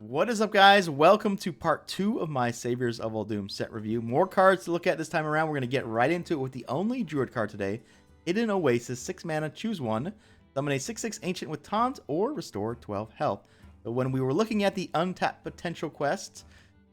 What is up, guys? Welcome to part 2 of my Saviors of Uldum set review. More cards to look at this time around. We're going to get right into it with the only Druid card today, Hidden Oasis. 6 mana, choose one. Summon a 6/6 Ancient with Taunt or restore 12 health. But when we were looking at the untapped potential quests,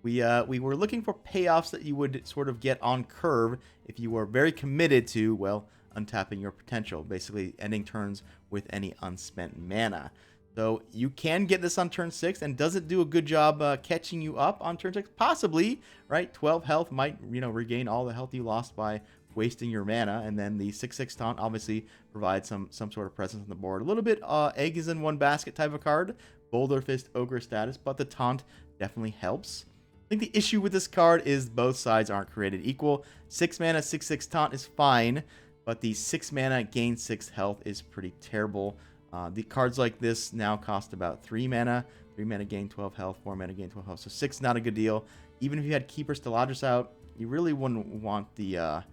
we were looking for payoffs that you would sort of get on curve if you were very committed to, well, untapping your potential. Basically, ending turns with any unspent mana. So you can get this on turn 6, and does it do a good job catching you up on turn 6? Possibly, right? 12 health might, regain all the health you lost by wasting your mana, and then the 6/6 taunt obviously provides some sort of presence on the board. A little bit eggs in one basket type of card, Boulder Fist Ogre status, but the taunt definitely helps. I think the issue with this card is both sides aren't created equal. 6 mana 6/6 taunt is fine, but the 6 mana gain 6 health is pretty terrible. The cards like this now cost about 3 mana. 3 mana gain 12 health, 4 mana gain 12 health. So 6 not a good deal. Even if you had Keeper Steladris out, you really wouldn't want the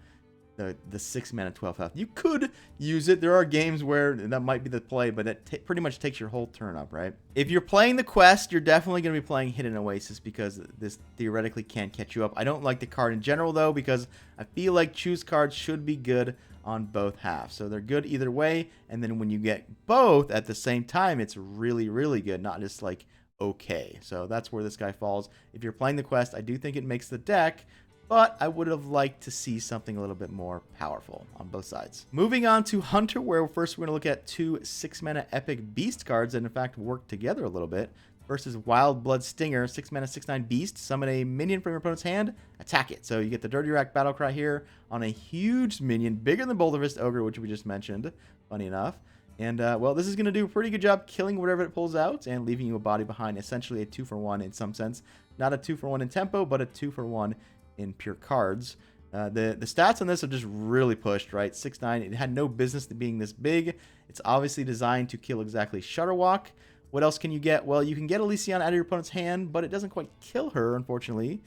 6 mana 12 health. You could use it. There are games where that might be the play, but that pretty much takes your whole turn up, right? If you're playing the quest, you're definitely going to be playing Hidden Oasis because this theoretically can catch you up. I don't like the card in general, though, because I feel like choose cards should be good on both halves. So they're good either way, and then when you get both at the same time, it's really, really good, not just like okay. So that's where this guy falls. If you're playing the quest, I do think it makes the deck, but I would have liked to see something a little bit more powerful on both sides. Moving on to Hunter, where first we're going to look at 2 6 mana epic beast cards that in fact work together a little bit. First is Wild Blood Stinger, 6 mana 6/9 beast. Summon a minion from your opponent's hand, attack it. So you get the Dirty Rack Battlecry here on a huge minion, bigger than Boulder Fist Ogre, which we just mentioned, funny enough. And, well, this is going to do a pretty good job killing whatever it pulls out and leaving you a body behind, essentially a 2-for-1 in some sense. Not a 2-for-1 in tempo, but a 2-for-1 in pure cards. The stats on this are just really pushed, right? 6/9, it had no business being this big. It's obviously designed to kill exactly Shutterwalk. What else can you get? Well, you can get Elysian out of your opponent's hand, but it doesn't quite kill her, unfortunately.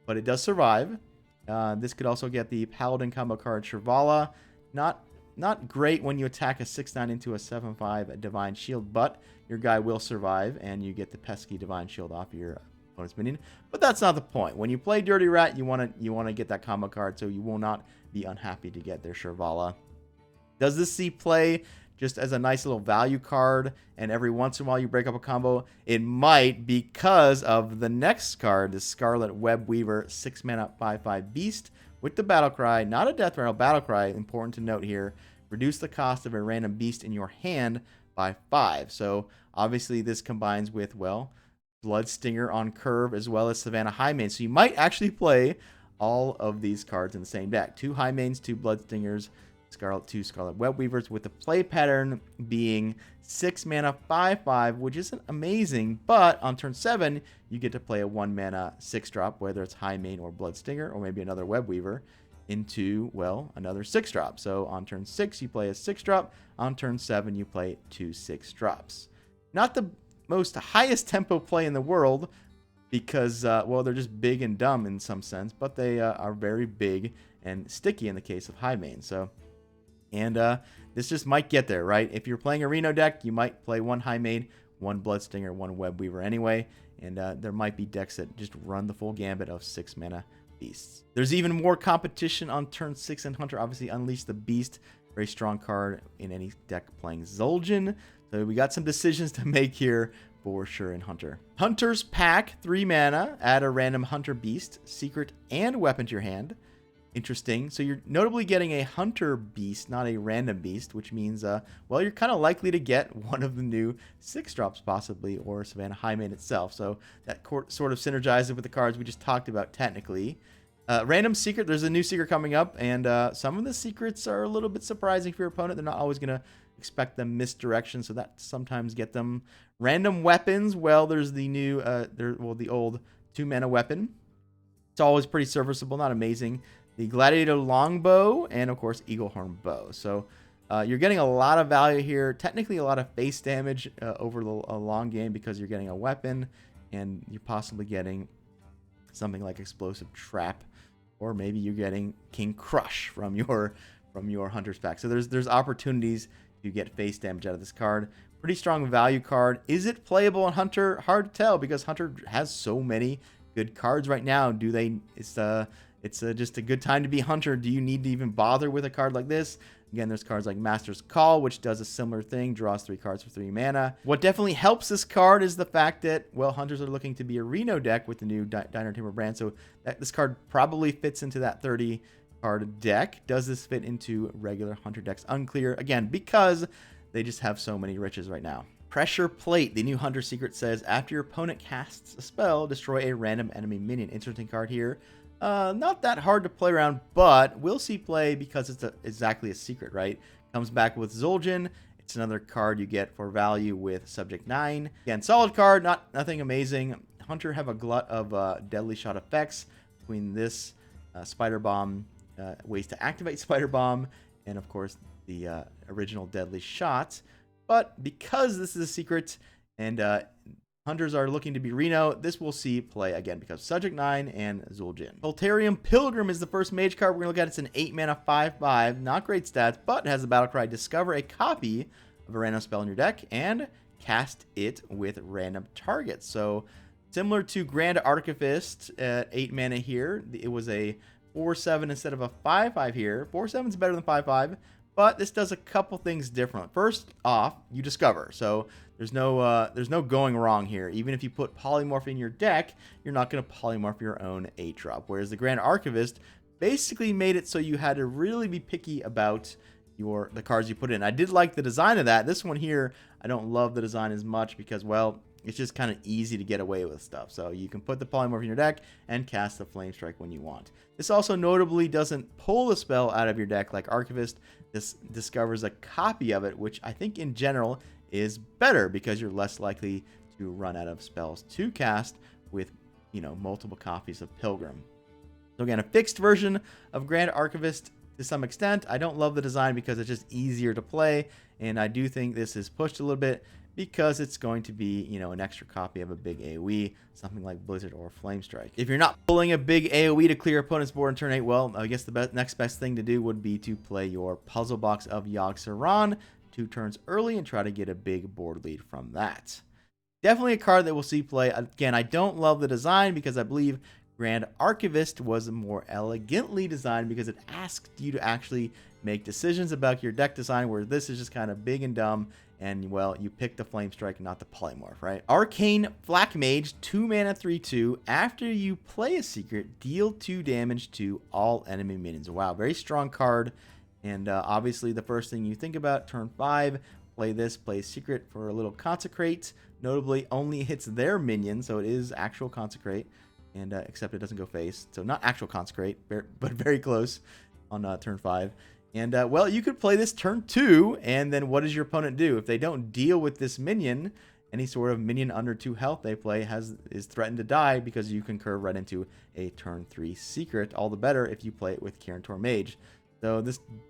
But it does survive. This could also get the Paladin combo card Shirvala. Not great when you attack a 6/9 into a 7/5 Divine Shield, but your guy will survive, and you get the pesky Divine Shield off your opponent's minion. But that's not the point. When you play Dirty Rat, you want to get that combo card, so you will not be unhappy to get their Shirvala. Does this see play just as a nice little value card, and every once in a while you break up a combo? It might, because of the next card, the Scarlet Web Weaver, 6 mana 5/5 beast with the Battlecry, not a Death Rattle Battlecry, important to note here. Reduce the cost of a random beast in your hand by 5. So obviously this combines with, well, Blood Stinger on curve as well as Savannah Highmane. So you might actually play all of these cards in the same deck. 2 Highmanes, 2 Blood Stingers, 2 Scarlet Web Weavers, with the play pattern being 6 mana 5/5, which isn't amazing, but on turn 7 you get to play a 1 mana 6-drop, whether it's Highmane or Blood Stinger or maybe another Web Weaver, into, well, another 6-drop. So on turn 6 you play a 6-drop, on turn 7 you play 2 6-drops. Not the most highest tempo play in the world because, well, they're just big and dumb in some sense, but they are very big and sticky in the case of Highmane. So, and this just might get there, right? If you're playing a Reno deck, you might play 1 Highmane, 1 Blood Stinger, 1 Web Weaver anyway, and there might be decks that just run the full gambit of 6 mana beasts. There's even more competition on turn 6 in Hunter. Obviously, Unleash the Beast, very strong card in any deck playing Zul'jin. So we got some decisions to make here for sure in Hunter. Hunter's Pack, 3 mana, add a random Hunter Beast, secret, and weapon to your hand. Interesting. So you're notably getting a Hunter Beast, not a random beast, which means, well, you're kind of likely to get one of the new 6-drops possibly, or Savannah Highmane itself. So that sort of synergizes with the cards we just talked about technically. Random secret, there's a new secret coming up, and some of the secrets are a little bit surprising for your opponent. They're not always going to expect them misdirection, so that sometimes get them. Random weapons, well, there's the new, the old 2 mana weapon. It's always pretty serviceable, not amazing. The Gladiator Longbow, and of course Eaglehorn Bow. So you're getting a lot of value here. Technically a lot of face damage over a long game because you're getting a weapon, and you're possibly getting something like Explosive Trap, or maybe you're getting King Crush from your Hunter's Pack. So there's opportunities to get face damage out of this card. Pretty strong value card. Is it playable on Hunter? Hard to tell because Hunter has so many good cards right now. It's just a good time to be Hunter. Do you need to even bother with a card like this? Again, there's cards like Master's Call, which does a similar thing, draws 3 cards for 3 mana. What definitely helps this card is the fact that, well, Hunters are looking to be a Reno deck with the new Diner Tamer brand, so this card probably fits into that 30 card deck. Does this fit into regular Hunter decks? Unclear, again, because they just have so many riches right now. Pressure Plate, the new Hunter secret says, after your opponent casts a spell, destroy a random enemy minion. Interesting card here. Not that hard to play around, but we'll see play because it's exactly a secret, right? Comes back with Zul'jin. It's another card you get for value with Subject 9. Again, solid card, nothing amazing. Hunter have a glut of deadly shot effects between this Spider Bomb, ways to activate Spider Bomb, and of course the original deadly shot. But because this is a secret and Hunters are looking to be Reno, this will see play again because Subject 9 and Zul'jin. Voltarium Pilgrim is the first mage card we're going to look at. It's an 8 mana 5/5. Not great stats, but it has the battle cry, discover a copy of a random spell in your deck and cast it with random targets. So similar to Grand Archivist at 8 mana here, it was a 4/7 instead of a 5/5 here. 4/7 is better than 5/5. But this does a couple things different. First off, you discover. So there's no going wrong here. Even if you put Polymorph in your deck, you're not going to polymorph your own 8-drop. Whereas the Grand Archivist basically made it so you had to really be picky about the cards you put in. I did like the design of that. This one here, I don't love the design as much because, well, it's just kind of easy to get away with stuff. So you can put the Polymorph in your deck and cast the Flame Strike when you want. This also notably doesn't pull the spell out of your deck like Archivist. This discovers a copy of it, which I think in general is better because you're less likely to run out of spells to cast with, multiple copies of Pilgrim. So again, a fixed version of Grand Archivist to some extent. I don't love the design because it's just easier to play, and I do think this is pushed a little bit because it's going to be, an extra copy of a big AoE, something like Blizzard or Flame Strike. If you're not pulling a big AoE to clear opponent's board in turn 8, well, I guess the next best thing to do would be to play your Puzzle Box of Yogg-Saron 2 turns early and try to get a big board lead from that. Definitely a card that we'll see play. Again, I don't love the design because I believe Grand Archivist was more elegantly designed because it asked you to actually make decisions about your deck design, where this is just kind of big and dumb. And, well, you pick the Flame Strike, not the Polymorph, right? Arcane Flak Mage, 2 mana 3/2. After you play a secret, deal 2 damage to all enemy minions. Wow, very strong card. And obviously, the first thing you think about, turn 5, play this, play Secret for a little Consecrate. Notably, only hits their minion, so it is actual Consecrate. And except it doesn't go face. So not actual Consecrate, but very close on turn 5. And, well, you could play this turn 2, and then what does your opponent do? If they don't deal with this minion, any sort of minion under 2 health they play is threatened to die because you can curve right into a turn 3 secret. All the better if you play it with Kirin Mage. So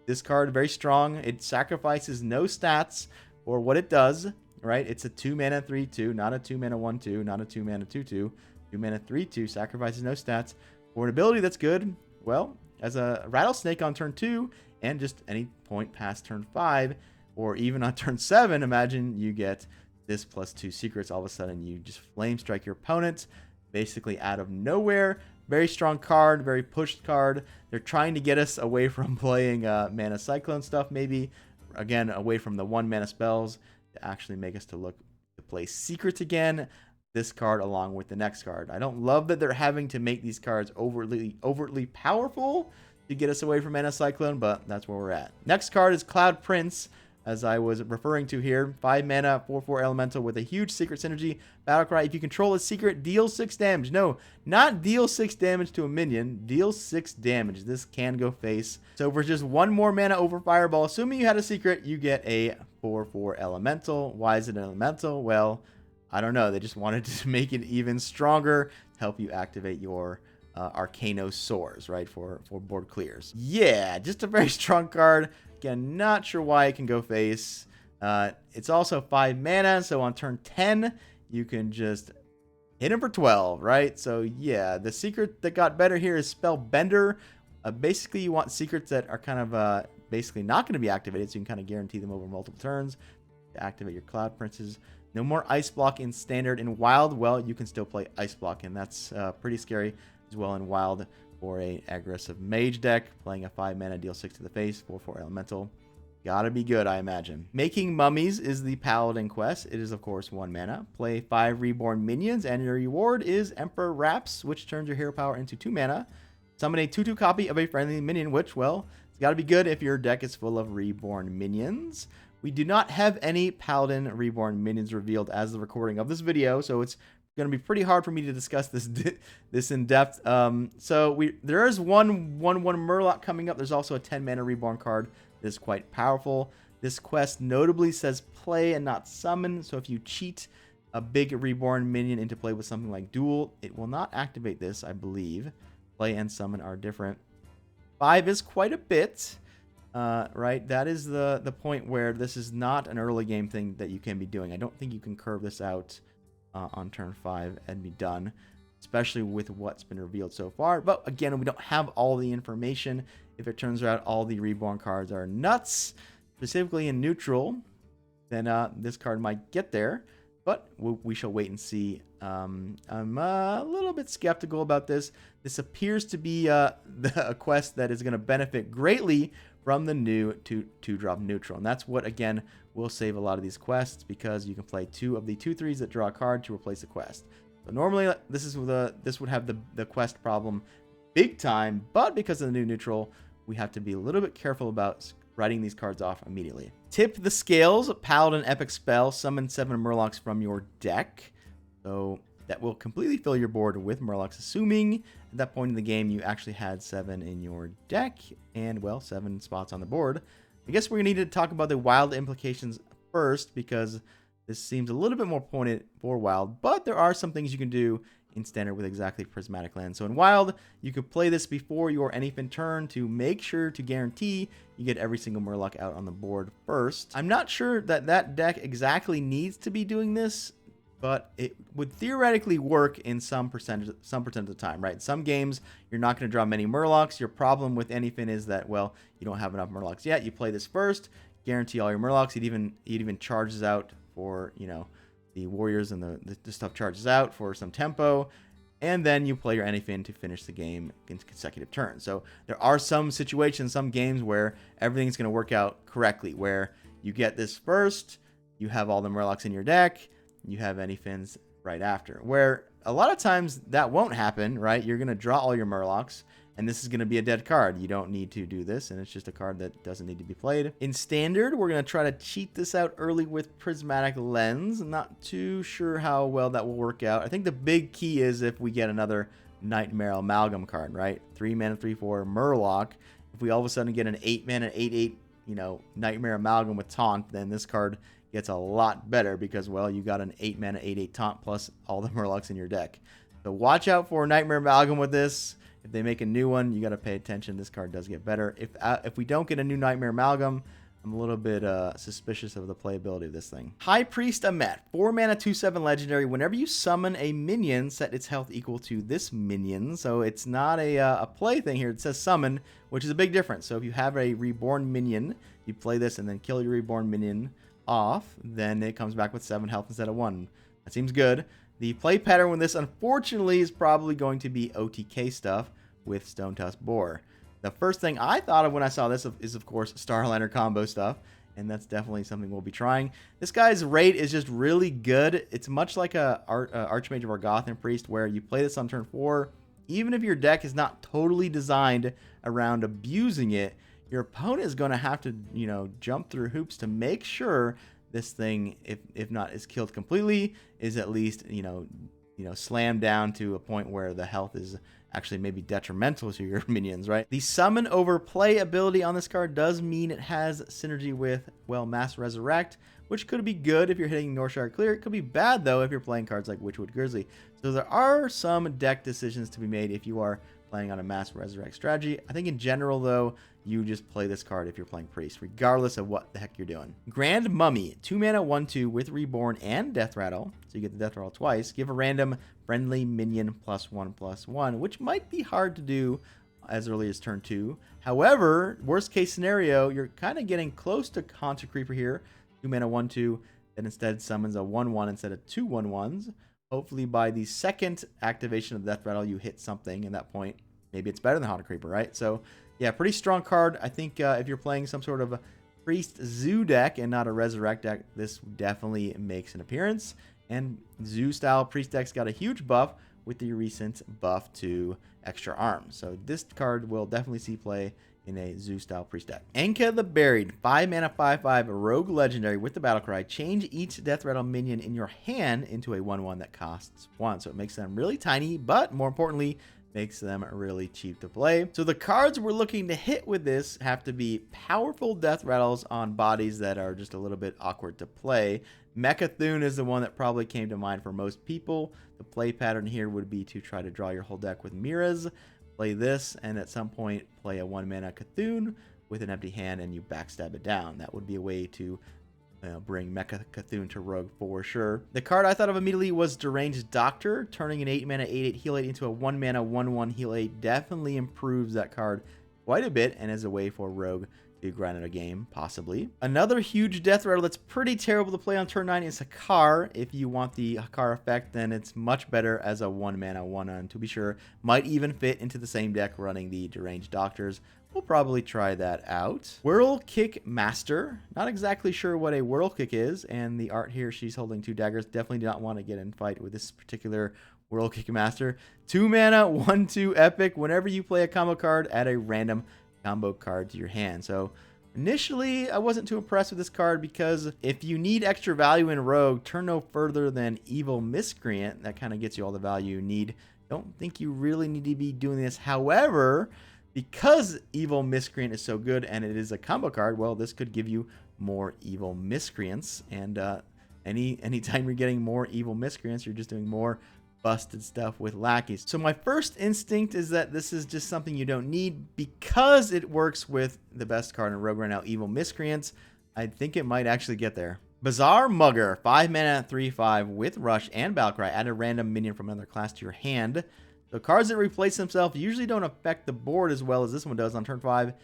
this card, very strong. It sacrifices no stats for what it does, right? It's a 2 mana 3/2, not a 2 mana 1/2, not a 2 mana 2/2. 2 mana 3/2, sacrifices no stats. For an ability that's good, well, as a Rattlesnake on turn 2, and just any point past turn 5, or even on turn 7, imagine you get this plus 2 secrets. All of a sudden, you just Flame Strike your opponent, basically out of nowhere. Very strong card, very pushed card. They're trying to get us away from playing Mana Cyclone stuff, maybe. Again, away from the 1 mana spells to actually make us to look to play secrets again. This card along with the next card. I don't love that they're having to make these cards overtly powerful to get us away from Mana Cyclone, but that's where we're at. Next card is Cloud Prince, as I was referring to here. 5 mana, 4/4 elemental with a huge secret synergy. Battlecry, if you control a secret, deal 6 damage. No, not deal 6 damage to a minion. Deal 6 damage. This can go face. So for just 1 more mana over Fireball, assuming you had a secret, you get a 4/4 elemental. Why is it an elemental? Well, I don't know. They just wanted to make it even stronger to help you activate your Arcanosaurs, right, for board clears. Yeah, just a very strong card. Again, not sure why it can go face. It's also 5 mana, so on turn 10, you can just hit him for 12, right? So yeah, the secret that got better here is Spellbender. Basically, you want secrets that are kind of basically not going to be activated, so you can kind of guarantee them over multiple turns. To activate your Cloud Princes. No more Ice Block in Standard. In Wild, well, you can still play Ice Block, and that's pretty scary as well in Wild for a aggressive Mage deck. Playing a 5 mana, deal 6 to the face, 4/4 Elemental. Gotta be good, I imagine. Making Mummies is the Paladin quest. It is, of course, 1 mana. Play 5 Reborn Minions, and your reward is Emperor Wraps, which turns your hero power into 2 mana. Summon a 2/2 copy of a friendly minion, which, well, it's gotta be good if your deck is full of Reborn Minions. We do not have any Paladin Reborn Minions revealed as the recording of this video, so it's going to be pretty hard for me to discuss this in depth. There is one Murloc coming up. There's also a 10 mana Reborn card that is quite powerful. This quest notably says play and not summon, so if you cheat a big Reborn minion into play with something like Duel, it will not activate this, I believe. Play and summon are different. 5 is quite a bit. Right, that is the point where this is not an early game thing that you can be doing. I don't think you can curve this out on turn 5 and be done, especially with what's been revealed so far. But again, we don't have all the information. If it turns out all the Reborn cards are nuts, specifically in neutral, then this card might get there. But we shall wait and see. I'm a little bit skeptical about this. This appears to be a quest that is going to benefit greatly from the new 2-drop neutral. And that's what, again, will save a lot of these quests, because you can play 2 of the 2/3s that draw a card to replace the quest. So normally this would have the quest problem big time, but because of the new neutral, we have to be a little bit careful about writing these cards off immediately. Tip the scales. Paladin epic spell. Summon 7 Murlocs from your deck. So that will completely fill your board with Murlocs, assuming at that point in the game you actually had 7 in your deck, and, well, 7 spots on the board. I guess we're going to need to talk about the Wild implications first, because this seems a little bit more pointed for Wild, but there are some things you can do in Standard with exactly Prismatic Land. So in Wild, you could play this before your anyfin turn to make sure to guarantee you get every single Murloc out on the board first. I'm not sure that deck exactly needs to be doing this, but it would theoretically work in some percent of the time, right? Some games, you're not going to draw many Murlocs. Your problem with anyfin is that, well, you don't have enough Murlocs yet. You play this first, guarantee all your Murlocs. It even charges out for, you know, the warriors, and the stuff charges out for some tempo. And then you play your anyfin to finish the game in consecutive turns. So there are some situations, some games where everything's going to work out correctly, where you get this first, you have all the Murlocs in your deck, you have anyfins right after. Where a lot of times that won't happen, right? You're going to draw all your Murlocs, and this is going to be a dead card. You don't need to do this, and it's just a card that doesn't need to be played. In Standard, we're going to try to cheat this out early with Prismatic Lens. I'm not too sure how well that will work out. I think the big key is if we get another Nightmare Amalgam card, right? 3 mana, 3/4 Murloc. If we all of a sudden get an 8 mana, 8/8, you know, Nightmare Amalgam with Taunt, then this card gets a lot better, because, well, you got an 8 mana, 8/8 Taunt plus all the Murlocs in your deck. So watch out for Nightmare Amalgam with this. If they make a new one, you got to pay attention. This card does get better. If we don't get a new Nightmare Amalgam, I'm a little bit suspicious of the playability of this thing. High Priest Amet, 4 mana, 2/7 legendary. Whenever you summon a minion, set its health equal to this minion. So it's not a play thing here. It says summon, which is a big difference. So if you have a reborn minion, you play this and then kill your reborn minion off, then it comes back with 7 health instead of 1. That seems good. The play pattern with this, unfortunately, is probably going to be OTK stuff with Stone Tusk Boar. The first thing I thought of when I saw this is, of course, Starliner combo stuff, and that's definitely something we'll be trying. This guy's rate is just really good. It's much like a Archmage of Argothan Priest, where you play this on turn 4. Even if your deck is not totally designed around abusing it, your opponent is going to have to, you know, jump through hoops to make sure this thing, if not is killed completely, is at least, you know, slammed down to a point where the health is actually maybe detrimental to your minions, right? The summon over play ability on this card does mean it has synergy with, well, Mass Resurrect, which could be good if you're hitting Northshire Clear. It could be bad, though, if you're playing cards like Witchwood Grizzly. So there are some deck decisions to be made if you are playing on a Mass Resurrect strategy. I think in general, though, you just play this card if you're playing Priest, regardless of what the heck you're doing. Grand Mummy, 2 mana, 1/2 with Reborn and Death Rattle. So you get the Death Rattle twice. Give a random friendly minion +1/+1, which might be hard to do as early as turn 2. However, worst case scenario, you're kind of getting close to Haunter Creeper here. 2 mana 1/2, that instead summons a 1/1 instead of 2 1/1s. Hopefully by the second activation of Death Rattle, you hit something. At that point, maybe it's better than Haunter Creeper, right? So yeah, pretty strong card. I think if you're playing some sort of a Priest Zoo deck and not a Resurrect deck, this definitely makes an appearance. And Zoo style Priest decks got a huge buff with the recent buff to extra arms. So this card will definitely see play in a Zoo style Priest deck. Enka the Buried, 5 mana 5/5 rogue legendary with the battle cry. Change each Death Rattle minion in your hand into a 1/1 that costs 1. So it makes them really tiny, but more importantly, makes them really cheap to play. So the cards we're looking to hit with this have to be powerful Death Rattles on bodies that are just a little bit awkward to play. Mechathune is the one that probably came to mind for most people. The play pattern here would be to try to draw your whole deck with Miras, play this, and at some point play a 1 mana Cthulhu with an empty hand and you backstab it down. That would be a way to bring Mecha Cthulhu to Rogue for sure. The card I thought of immediately was Deranged Doctor. Turning an 8 mana 8/8 heal 8 into a 1 mana 1/1 heal 8 definitely improves that card quite a bit and is a way for Rogue to grind out a game, possibly. Another huge Death Rattle that's pretty terrible to play on turn 9 is Hakar. If you want the Hakar effect, then it's much better as a 1 mana 1/1, to be sure. Might even fit into the same deck running the Deranged Doctors. We'll probably try that out. Whirl Kick Master. Not exactly sure what a Whirl Kick is, and the art here, she's holding 2 daggers. Definitely do not want to get in fight with this particular Whirl Kick Master. 2 mana 1/2 epic. Whenever you play a combo card, add a random combo card to your hand. So initially, I wasn't too impressed with this card because if you need extra value in Rogue, turn no further than Evil Miscreant. That kind of gets you all the value you need. Don't think you really need to be doing this. However, because Evil Miscreant is so good and it is a combo card, well, this could give you more Evil Miscreants. And anytime you're getting more Evil Miscreants, you're just doing more busted stuff with lackeys. So my first instinct is that this is just something you don't need because it works with the best card in Rogue right now, Evil Miscreants. I think it might actually get there. Bizarre Mugger, 5 mana 3/5 with Rush and Battlecry. Add a random minion from another class to your hand. The cards that replace themselves usually don't affect the board as well as this one does on turn 5. It's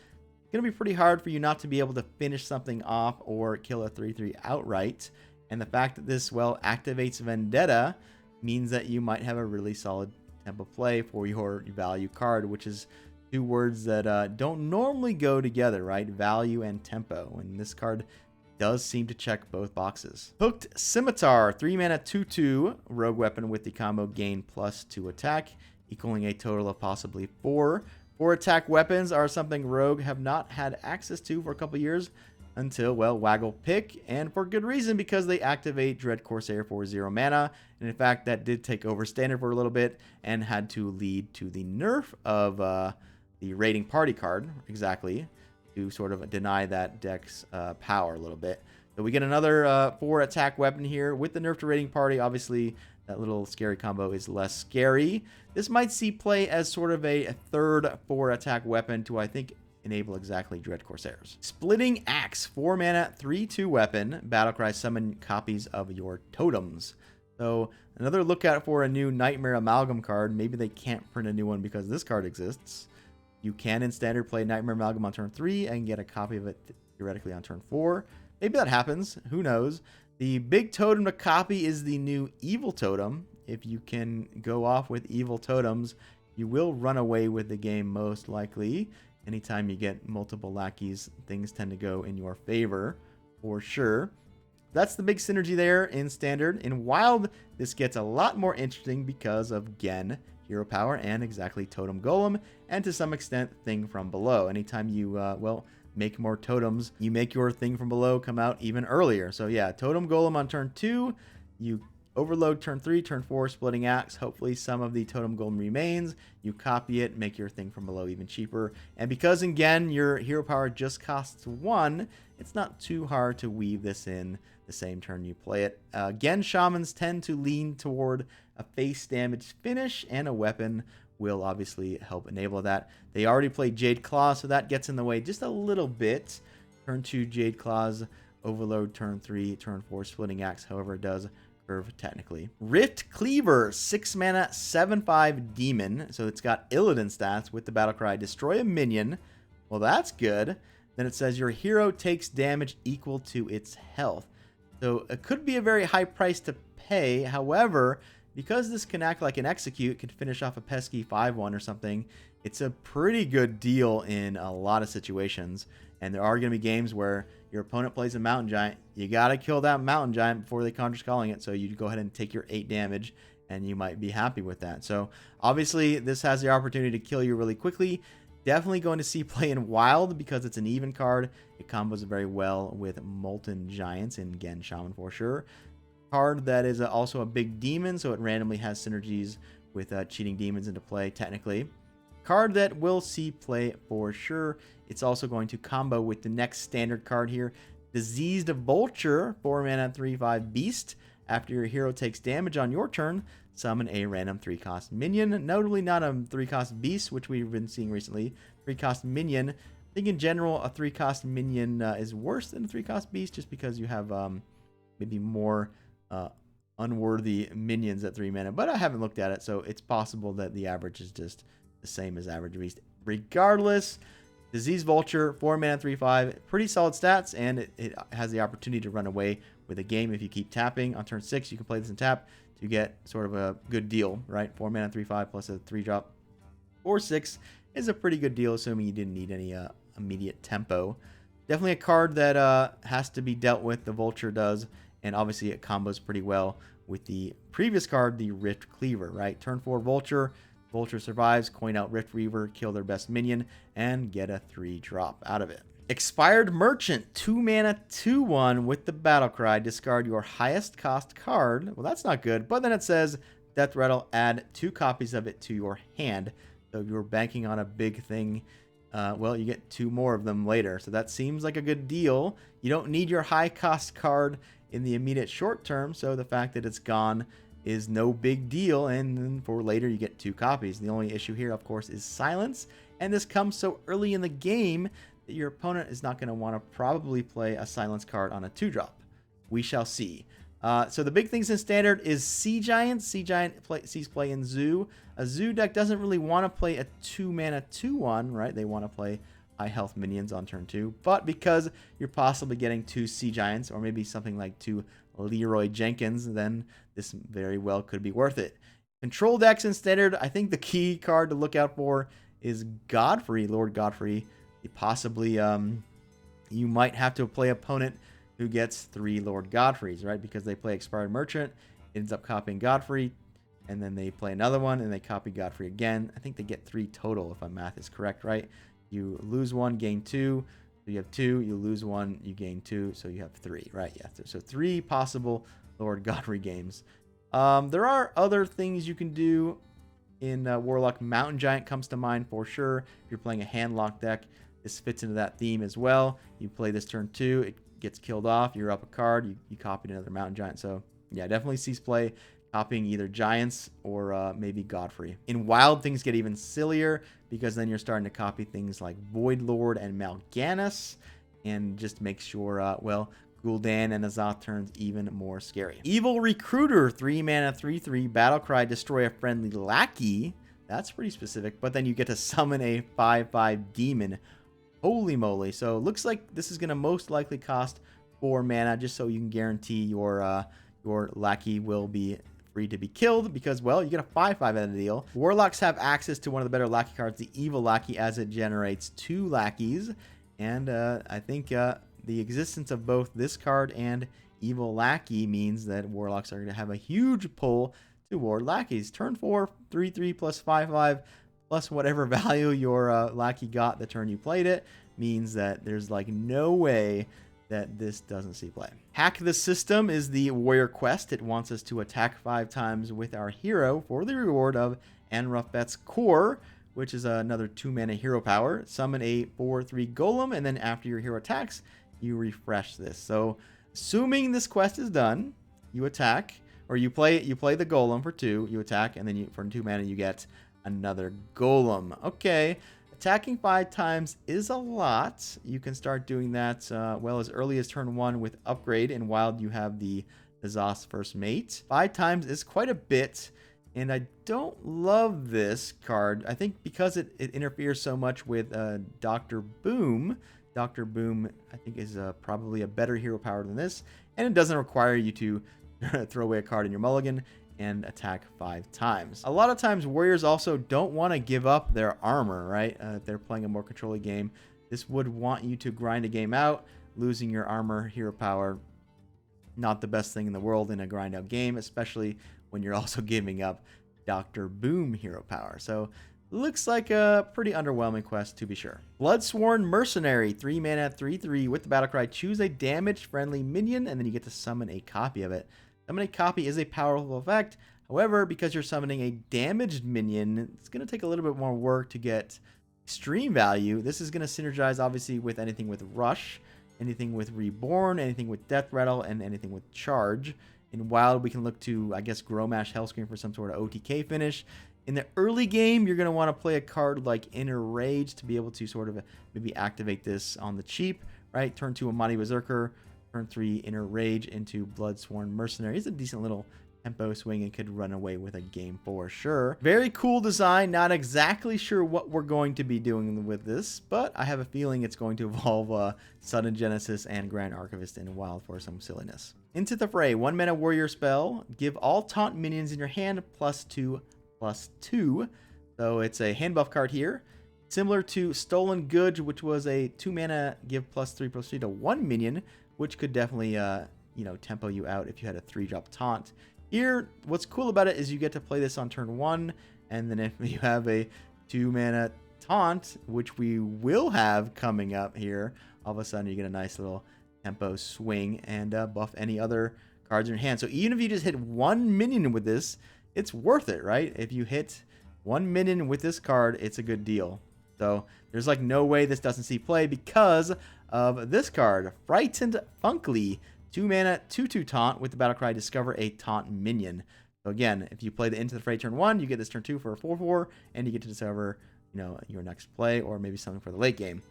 going to be pretty hard for you not to be able to finish something off or kill a 3/3 outright. And the fact that this, well, activates Vendetta means that you might have a really solid tempo play for your value card, which is 2 words that don't normally go together, right? Value and tempo. And this card does seem to check both boxes. Hooked Scimitar, 3 mana 2/2 rogue weapon with the combo gain +2 attack, equaling a total of possibly 4. 4 attack weapons are something Rogue have not had access to for a couple years until, well, Waggle Pick, and for good reason because they activate Dread Corsair for 0 mana. And in fact, that did take over Standard for a little bit and had to lead to the nerf of the Raiding Party card, exactly, to sort of deny that deck's power a little bit. So we get another 4 attack weapon here with the nerf to Raiding Party. Obviously, that little scary combo is less scary. This might see play as sort of a third 4 attack weapon to, I think, enable exactly Dread Corsairs. Splitting Axe, 4 mana 3/2 weapon. Battlecry, summon copies of your totems. So another lookout for a new Nightmare Amalgam card. Maybe they can't print a new one because this card exists. You can in Standard play Nightmare Amalgam on turn 3 and get a copy of it theoretically on turn 4. Maybe that happens. Who knows? The big totem to copy is the new Evil Totem. If you can go off with Evil Totems, you will run away with the game most likely. Anytime you get multiple lackeys, things tend to go in your favor, for sure. That's the big synergy there in Standard. In Wild, this gets a lot more interesting because of Gen, Hero Power, and exactly Totem Golem, and to some extent, Thing from Below. Anytime you, well, make more totems, you make your Thing from Below come out even earlier. So yeah, Totem Golem on turn 2, you overload turn 3, turn 4, Splitting Axe. Hopefully some of the Totem Golem remains. You copy it, make your Thing from Below even cheaper. And because again, your Hero Power just costs 1, it's not too hard to weave this in the same turn you play it. Again, Shamans tend to lean toward a face damage finish, and a weapon will obviously help enable that. They already played Jade Claw, so that gets in the way just a little bit. Turn 2 Jade Claws, overload turn 3, turn 4 Splitting Axe, however, does curve technically. Rift Cleaver, 6 mana, 7/5 demon. So it's got Illidan stats with the battle cry, destroy a minion. Well, that's good. Then it says your hero takes damage equal to its health. So it could be a very high price to pay. However, because this can act like an execute, can finish off a pesky 5/1 or something, it's a pretty good deal in a lot of situations. And there are going to be games where your opponent plays a Mountain Giant. You got to kill that Mountain Giant before they Conjure Calling it. So you go ahead and take your 8 damage, and you might be happy with that. So obviously, this has the opportunity to kill you really quickly. Definitely going to see play in Wild because it's an even card. It combos very well with Molten Giants and, again, Shaman for sure. Card that is also a big demon, so it randomly has synergies with cheating demons into play, technically. Card that will see play for sure. It's also going to combo with the next standard card here, Diseased Vulture, 4 mana, 3/5 beast. After your hero takes damage on your turn, summon a random 3-cost minion. Notably not a 3-cost beast, which we've been seeing recently. 3-cost minion. I think in general, a 3-cost minion is worse than a 3-cost beast just because you have maybe more unworthy minions at 3 mana. But I haven't looked at it, so it's possible that the average is just the same as average beast. Regardless, Disease Vulture, 4 mana, 3/5, pretty solid stats, and it has the opportunity to run away with a game if you keep tapping. On turn 6, you can play this and tap to get sort of a good deal, right? 4 mana, 3/5 plus a 3-drop. 4/6 is a pretty good deal, assuming you didn't need any immediate tempo. Definitely a card that has to be dealt with. The Vulture does, and obviously it combos pretty well with the previous card, the Rift Cleaver, right? Turn 4 Vulture. Vulture survives, coin out Rift Reaver, kill their best minion, and get a 3-drop out of it. Expired Merchant, 2 mana, 2/1 with the battle cry. Discard your highest cost card. Well, that's not good, but then it says Death Rattle, add 2 copies of it to your hand. So if you're banking on a big thing, well, you get 2 more of them later. So that seems like a good deal. You don't need your high cost card in the immediate short term, so the fact that it's gone is no big deal, and then for later you get 2 copies. The only issue here, of course, is silence, and this comes so early in the game that your opponent is not going to want to probably play a silence card on a 2-drop. We shall see. So the big things in Standard is Sea Giant. Sea Giant sees play in Zoo. A Zoo deck doesn't really want to play a 2 mana 2/1, right? They want to play high health minions on turn 2, but because you're possibly getting 2 Sea Giants, or maybe something like 2 Leroy Jenkins, then this very well could be worth it. Control decks in Standard, I think the key card to look out for is Godfrey, Lord Godfrey. Possibly, you might have to play opponent who gets 3 Lord Godfreys, right? Because they play Expired Merchant, ends up copying Godfrey, and then they play another one, and they copy Godfrey again. I think they get 3 total, if my math is correct, right? You lose 1, gain 2. So you have 2, you lose 1, you gain 2, so you have 3, right? Yeah, so 3 possible Lord Godfrey games. There are other things you can do in Warlock. Mountain Giant comes to mind for sure. If you're playing a hand-lock deck, this fits into that theme as well. You play this turn 2, it gets killed off, you're up a card, you copied another Mountain Giant. So yeah, definitely sees play copying either Giants or maybe Godfrey. In Wild, things get even sillier because then you're starting to copy things like Void Lord and Mal'Ganis, and just make sure, well, Gul'dan and Azoth turns even more scary. Evil Recruiter, 3 mana, 3/3, battle cry, destroy a friendly lackey. That's pretty specific, but then you get to summon a 5/5 demon. Holy moly. So it looks like this is going to most likely cost 4 mana, just so you can guarantee your lackey will be free to be killed, because, well, you get a 5/5 out of the deal. Warlocks have access to one of the better lackey cards, the Evil Lackey, as it generates 2 lackeys. And I think the existence of both this card and Evil Lackey means that Warlocks are going to have a huge pull toward lackeys. Turn 4, 3/3 plus 5/5 plus whatever value your lackey got the turn you played it means that there's like no way that this doesn't see play. Hack the System is the warrior quest. It wants us to attack 5 times with our hero for the reward of Anrufbet's Core, which is another 2 mana hero power. Summon a 4/3 golem, and then after your hero attacks, you refresh this. So assuming this quest is done, you attack, or you play the golem for 2, you attack, and then for 2 mana you get another golem. Okay. Attacking 5 times is a lot. You can start doing that, well, as early as turn 1 with Upgrade. In Wild, you have the Azos First Mate. 5 times is quite a bit, and I don't love this card. I think because it interferes so much with Dr. Boom. Dr. Boom, I think, is probably a better hero power than this, and it doesn't require you to throw away a card in your mulligan and attack 5 times. A lot of times warriors also don't want to give up their armor, right? If they're playing a more controlling game, this would want you to grind a game out. Losing your armor hero power, not the best thing in the world in a grind out game, especially when you're also giving up Dr. Boom hero power. So looks like a pretty underwhelming quest, to be sure. Bloodsworn Mercenary, 3 mana, 3/3 with the battle cry. Choose a damaged friendly minion, and then you get to summon a copy of it. Summon a copy is a powerful effect. However, because you're summoning a damaged minion, it's going to take a little bit more work to get extreme value. This is going to synergize, obviously, with anything with Rush, anything with Reborn, anything with Death Rattle, and anything with Charge. In Wild, we can look to, I guess, Growmash Hellscream for some sort of OTK finish. In the early game, you're going to want to play a card like Inner Rage to be able to sort of maybe activate this on the cheap, right? Turn 2 Amadi Berserker, turn 3 Inner Rage into Bloodsworn Mercenary. It's a decent little tempo swing and could run away with a game for sure. Very cool design. Not exactly sure what we're going to be doing with this, but I have a feeling it's going to evolve Sudden Genesis and Grand Archivist in Wild for some silliness. Into the Fray. 1 mana warrior spell. Give all taunt minions in your hand +2/+2. So it's a hand buff card here. Similar to Stolen Goods, which was a 2 mana give +3/+3 to 1 minion, which could definitely tempo you out if you had a 3-drop taunt. Here, what's cool about it is you get to play this on turn 1, and then if you have a 2 mana taunt, which we will have coming up here, all of a sudden you get a nice little tempo swing and buff any other cards in your hand. So even if you just hit 1 minion with this, it's worth it, right? If you hit 1 minion with this card, it's a good deal. So there's like no way this doesn't see play because of this card, Frightened Funkly. 2 mana, 2/2 taunt with the battle cry. Discover a taunt minion. So again, if you play the Into the Fray turn 1, you get this turn 2 for a 4/4, and you get to discover, your next play or maybe something for the late game.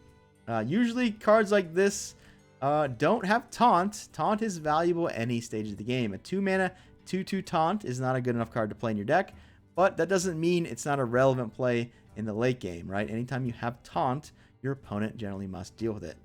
Usually cards like this don't have taunt. Taunt is valuable at any stage of the game. A 2 mana, 2/2 taunt is not a good enough card to play in your deck, but that doesn't mean it's not a relevant play in the late game, right? Anytime you have taunt, your opponent generally must deal with it.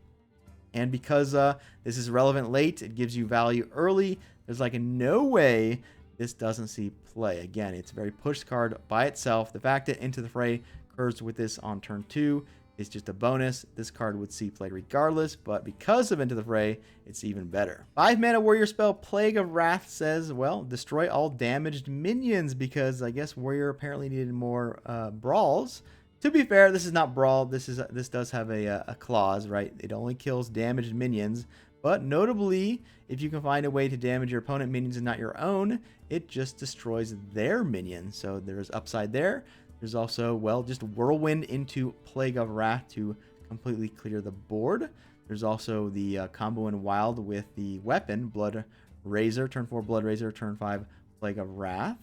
And because this is relevant late, it gives you value early. There's like no way this doesn't see play. Again, it's a very push card by itself. The fact that Into the Fray occurs with this on turn 2 is just a bonus. This card would see play regardless, but because of Into the Fray, it's even better. 5 mana warrior spell, Plague of Wrath says, well, destroy all damaged minions, because I guess warrior apparently needed more brawls. To be fair, this is not brawl. This does have a clause, right? It only kills damaged minions, but notably, if you can find a way to damage your opponent minions and not your own, it just destroys their minions. So there's upside there. There's also, well, just Whirlwind into Plague of Wrath to completely clear the board. There's also the combo in Wild with the weapon, Blood Razor, turn 4 Blood Razor, turn 5 Plague of Wrath.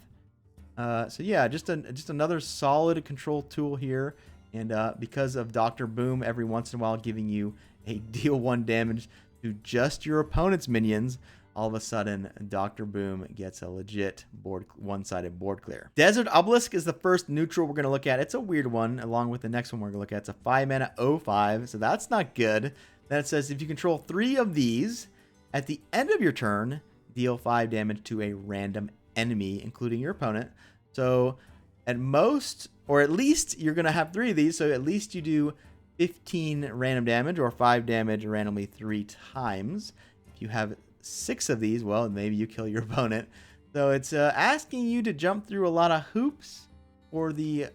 So yeah, just another solid control tool here, and because of Dr. Boom every once in a while giving you a deal 1 damage to just your opponent's minions, all of a sudden Dr. Boom gets a legit one-sided board clear. Desert Obelisk is the first neutral we're going to look at. It's a weird one, along with the next one we're going to look at. It's a 5 mana 0/5, so that's not good. Then it says if you control 3 of these, at the end of your turn, deal 5 damage to a random enemy, including your opponent. So at most, or at least, you're going to have 3 of these, so at least you do 15 random damage or 5 damage randomly 3 times. If you have 6 of these, well, maybe you kill your opponent. So it's asking you to jump through a lot of hoops for the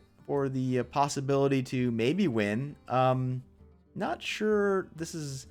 possibility to maybe win. Not sure. This is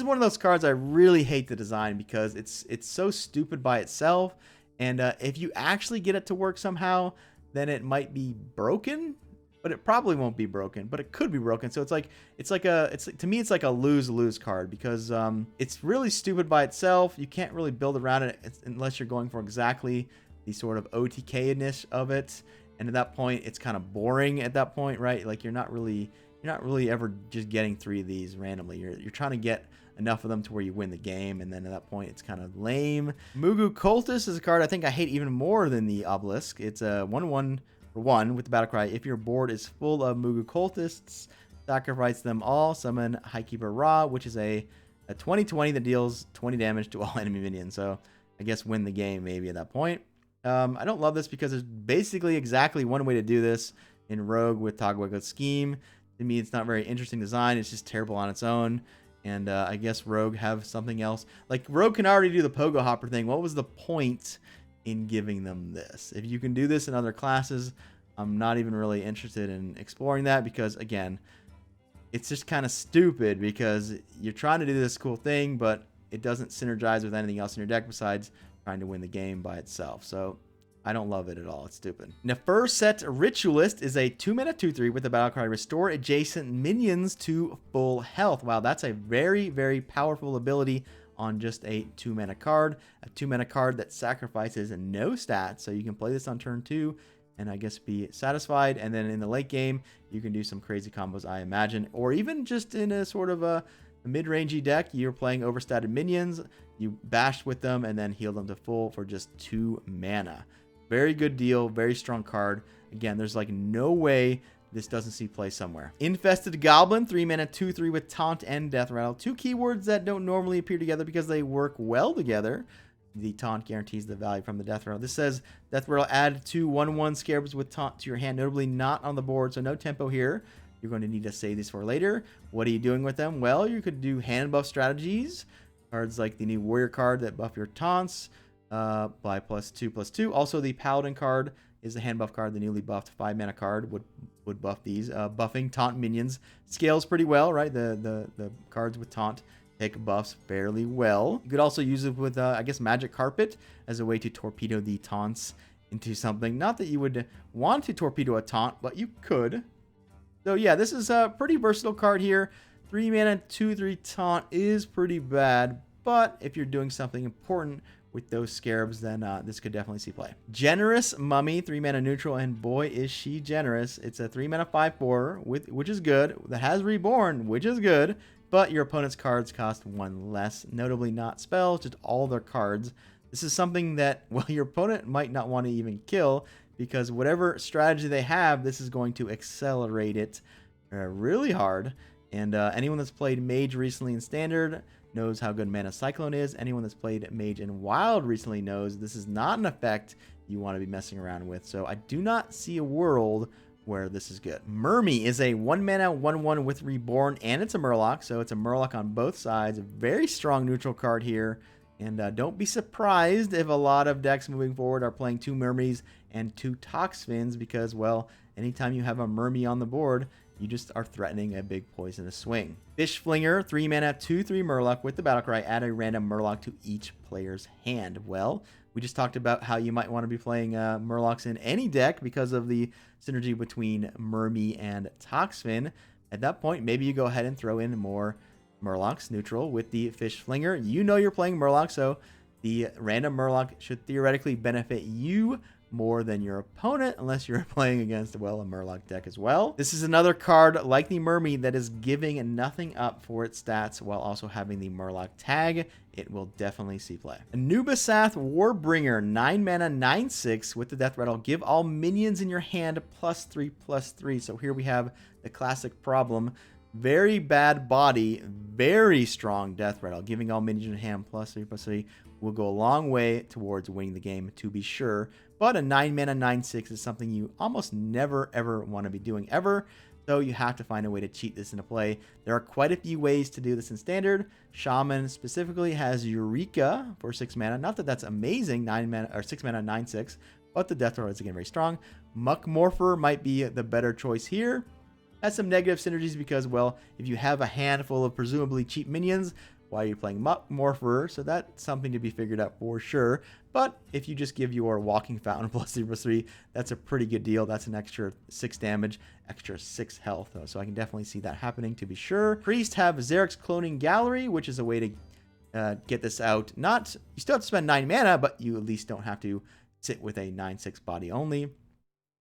one of those cards I really hate the design because it's so stupid by itself. And if you actually get it to work somehow, then it might be broken, but it probably won't be broken, but it could be broken. So to me, it's like a lose-lose card because it's really stupid by itself. You can't really build around it unless you're going for exactly the sort of OTK-ness of it. And at that point, it's kind of boring at that point, right? Like you're not really you're not really ever just getting 3 of these randomly. You're trying to get enough of them to where you win the game, and then at that point it's kind of lame. Mugu Cultist is a card I think I hate even more than the Obelisk. It's a 1/1 for 1 with the battle cry. If your board is full of Mugu Cultists, sacrifice them all. Summon Highkeeper Ra, which is a 20/20 that deals 20 damage to all enemy minions. So I guess win the game maybe at that point. I don't love this because there's basically exactly one way to do this in Rogue with Togwego Scheme. To me, it's not very interesting design. It's just terrible on its own. And I guess Rogue have something else. Like, Rogue can already do the Pogo Hopper thing. What was the point in giving them this? If you can do this in other classes, I'm not even really interested in exploring that because, again, it's just kind of stupid because you're trying to do this cool thing, but it doesn't synergize with anything else in your deck besides trying to win the game by itself. So I don't love it at all. It's stupid. Neferset Ritualist is a 2-mana 2/3 with the battle cry restore adjacent minions to full health. Wow, that's a very, very powerful ability on just a 2-mana card. A 2-mana card that sacrifices no stats. So you can play this on turn 2 and I guess be satisfied. And then in the late game, you can do some crazy combos, I imagine. Or even just in a sort of a mid-rangey deck, you're playing overstated minions. You bash with them and then heal them to full for just 2 mana. Very good deal, very strong card. Again, there's like no way this doesn't see play somewhere. Infested Goblin, 3-mana 2/3 with Taunt and Death Rattle. 2 keywords that don't normally appear together because they work well together. The Taunt guarantees the value from the Death Rattle. This says Death Rattle add 2 1/1 Scarabs with Taunt to your hand, notably not on the board, so no tempo here. You're going to need to save these for later. What are you doing with them? Well, you could do hand buff strategies. Cards like the new Warrior card that buff your taunts. By +2/+2. Also, the Paladin card is the hand buff card. The newly buffed 5-mana card would buff these. Buffing taunt minions scales pretty well, right? The cards with taunt take buffs fairly well. You could also use it with, I guess, Magic Carpet as a way to torpedo the taunts into something. Not that you would want to torpedo a taunt, but you could. So yeah, this is a pretty versatile card here. 3-mana 2/3 taunt is pretty bad, but if you're doing something important with those scarabs, then this could definitely see play. Generous Mummy, 3-mana neutral, and boy is she generous. It's a 3-mana 5/4 which is good. That has Reborn, which is good, but your opponent's cards cost 1 less. Notably not spells, just all their cards. This is something that, well, your opponent might not want to even kill because whatever strategy they have, this is going to accelerate it really hard. And anyone that's played Mage recently in Standard knows how good Mana Cyclone is. Anyone that's played Mage in Wild recently knows this is not an effect you want to be messing around with. So I do not see a world where this is good. Mermy is a 1-mana 1/1 with Reborn, and it's a Murloc. So it's a Murloc on both sides. A very strong neutral card here. And don't be surprised if a lot of decks moving forward are playing 2 Mermies and 2 Toxfins because, well, anytime you have a Mermy on the board, you just are threatening a big poisonous swing. Fish Flinger, 3-mana 2/3 Murloc with the battle cry. Add a random Murloc to each player's hand. Well, we just talked about how you might want to be playing Murlocs in any deck because of the synergy between Mermy and Toxfin. At that point, maybe you go ahead and throw in more Murlocs neutral with the Fish Flinger. You know you're playing Murloc, so the random Murloc should theoretically benefit you more than your opponent, unless you're playing against, well, a Murloc deck as well. This is another card like the Mermy that is giving nothing up for its stats while also having the Murloc tag. It will definitely see play. Anubisath Warbringer, 9-mana 9/6 with the Death Rattle. Give all minions in your hand +3/+3. So here we have the classic problem. Very bad body, very strong Death Rattle. Giving all minions in your hand +3/+3 will go a long way towards winning the game, to be sure. But a 9-mana 9/6 is something you almost never, ever want to be doing ever. So you have to find a way to cheat this into play. There are quite a few ways to do this in Standard. Shaman specifically has Eureka for 6 mana. Not that that's amazing, 9-mana or 6-mana 9/6, but the Death Rattle is again very strong. Muck Morpher might be the better choice here. Has some negative synergies because, well, if you have a handful of presumably cheap minions, why are you playing Muck Morpher? So that's something to be figured out for sure. But if you just give your Walking Fountain +3/+3, that's a pretty good deal. That's an extra 6 damage, extra 6 health. So I can definitely see that happening, to be sure. Priest have Zarek's Cloning Gallery, which is a way to get this out. You still have to spend 9 mana, but you at least don't have to sit with a 9/6 body only. At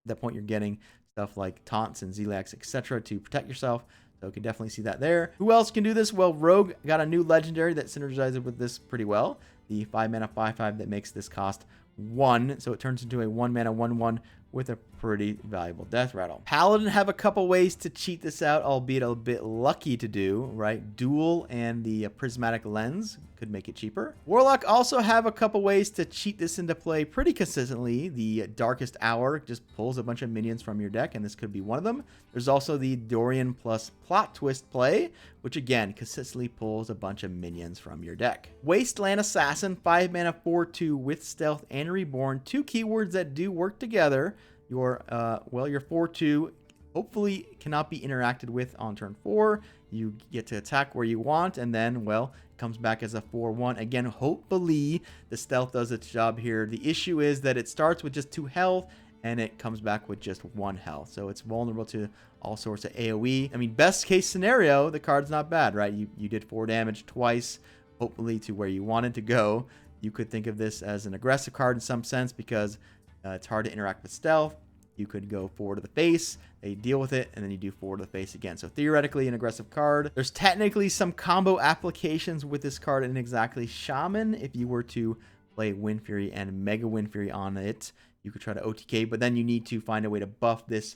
that point, you're getting stuff like taunts and Zelax, etc. to protect yourself. So you can definitely see that there. Who else can do this? Well, Rogue got a new legendary that synergizes with this pretty well. The 5 mana 5/5 that makes this cost 1. So it turns into a 1 mana 1/1 with a pretty valuable death rattle. Paladin have a couple ways to cheat this out, albeit a bit lucky to do, right? Duel and the prismatic lens could make it cheaper. Warlock also have a couple ways to cheat this into play pretty consistently. The Darkest Hour just pulls a bunch of minions from your deck, and this could be one of them. There's also the Dorian plus Plot Twist play, which again consistently pulls a bunch of minions from your deck. Wasteland Assassin, 5 mana 4/2 with Stealth and Reborn, 2 keywords that do work together. Your 4/2 hopefully cannot be interacted with on turn 4. You get to attack where you want, and then, well, it comes back as a 4/1. Again, hopefully the stealth does its job here. The issue is that it starts with just 2 health, and it comes back with just 1 health. So it's vulnerable to all sorts of AoE. I mean, best case scenario, the card's not bad, right? You did 4 damage twice, hopefully to where you wanted to go. You could think of this as an aggressive card in some sense because it's hard to interact with stealth. You could go 4 to the face, they deal with it, and then you do 4 to the face again. So theoretically an aggressive card. There's technically some combo applications with this card in exactly Shaman. If you were to play Wind Fury and Mega Wind Fury on it, you could try to OTK, but then you need to find a way to buff this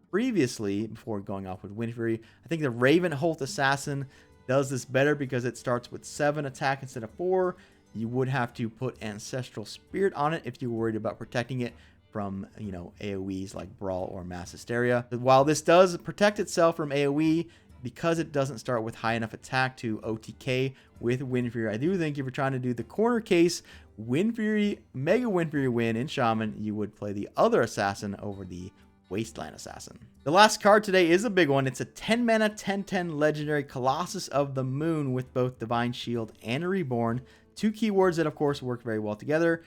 previously before going off with Wind Fury. I think the Ravenholt Assassin does this better because it starts with 7 attack instead of 4. You would have to put Ancestral Spirit on it if you're worried about protecting it from, AoEs like Brawl or Mass Hysteria. But while this does protect itself from AoE, because it doesn't start with high enough attack to OTK with Wind Fury, I do think if you're trying to do the corner case, Wind Fury, Mega Wind Fury win in Shaman, you would play the other Assassin over the Wasteland Assassin. The last card today is a big one. It's a 10 mana 10/10 legendary Colossus of the Moon with both Divine Shield and a Reborn. 2 keywords that of course work very well together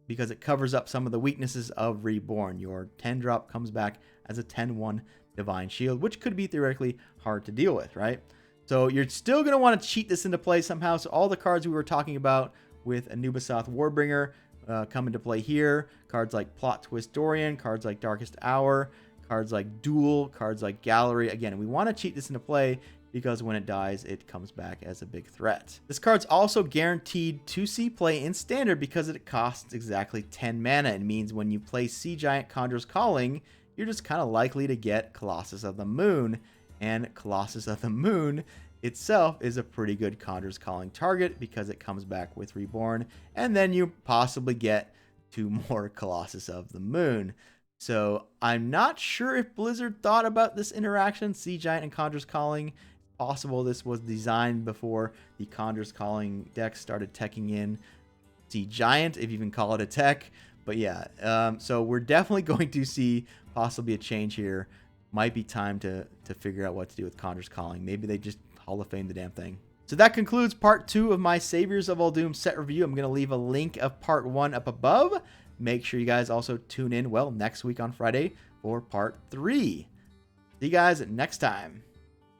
because it covers up some of the weaknesses of Reborn. Your 10-drop comes back as a 10/1 Divine Shield, which could be theoretically hard to deal with, right? So you're still going to want to cheat this into play somehow. So all the cards we were talking about with Anubisoth Warbringer come into play here. Cards like Plot Twist Dorian, cards like Darkest Hour, cards like Duel, cards like Gallery. Again, we want to cheat this into play because when it dies, it comes back as a big threat. This card's also guaranteed to see play in Standard because it costs exactly 10 mana. It means when you play Sea Giant Conjurer's Calling, you're just kind of likely to get Colossus of the Moon. And Colossus of the Moon itself is a pretty good Conjurer's Calling target because it comes back with Reborn. And then you possibly get 2 more Colossus of the Moon. So I'm not sure if Blizzard thought about this interaction, Sea Giant and Conjurer's Calling. Possible this was designed before the Conjurer's Calling deck started teching in Sea Giant, if you even call it a tech. But yeah, so we're definitely going to see possibly a change here. Might be time to figure out what to do with Conjurer's Calling. Maybe they just Hall of Fame the damn thing. So that concludes part 2 of my Saviors of Uldum set review. I'm going to leave a link of part 1 up above. Make sure you guys also tune in, next week on Friday for part 3. See you guys next time.